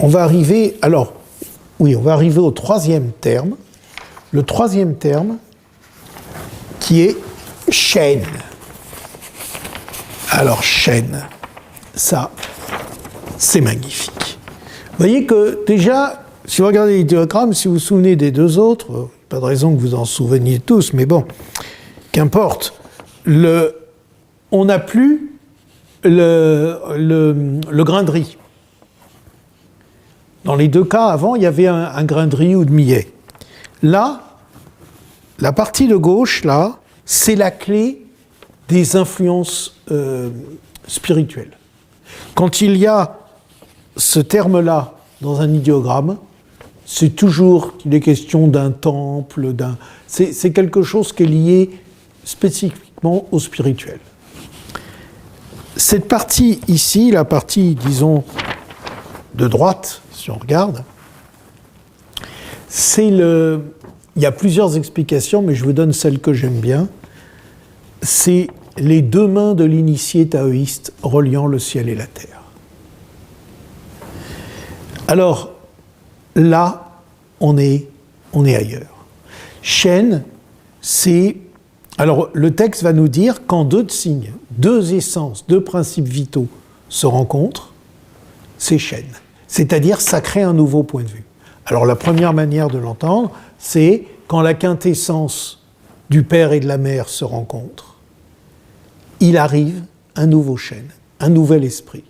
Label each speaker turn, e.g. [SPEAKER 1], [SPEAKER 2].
[SPEAKER 1] on va arriver, alors, oui, on va arriver au troisième terme. Le troisième terme, qui est chaîne. Alors, chaîne, ça, c'est magnifique. Vous voyez que déjà, si vous regardez les diagrammes, si vous vous souvenez des deux autres, pas de raison que vous en souveniez tous, mais bon, qu'importe, on n'a plus le grain de riz. Dans les deux cas, avant, il y avait un grain de riz ou de millet. Là, la partie de gauche, là, c'est la clé des influences spirituelles. Quand il y a ce terme-là dans un idéogramme, c'est toujours qu'il est question d'un temple, c'est quelque chose qui est lié spécifiquement au spirituel. Cette partie ici, la partie, disons, de droite, si on regarde, il y a plusieurs explications, mais je vous donne celle que j'aime bien. C'est les deux mains de l'initié taoïste reliant le ciel et la terre. Alors, là, on est ailleurs. Shen, c'est... Alors, le texte va nous dire quand deux signes, deux essences, deux principes vitaux se rencontrent, c'est Shen. C'est-à-dire, ça crée un nouveau point de vue. Alors, la première manière de l'entendre, c'est quand la quintessence du père et de la mère se rencontrent, il arrive un nouveau Shen, un nouvel esprit.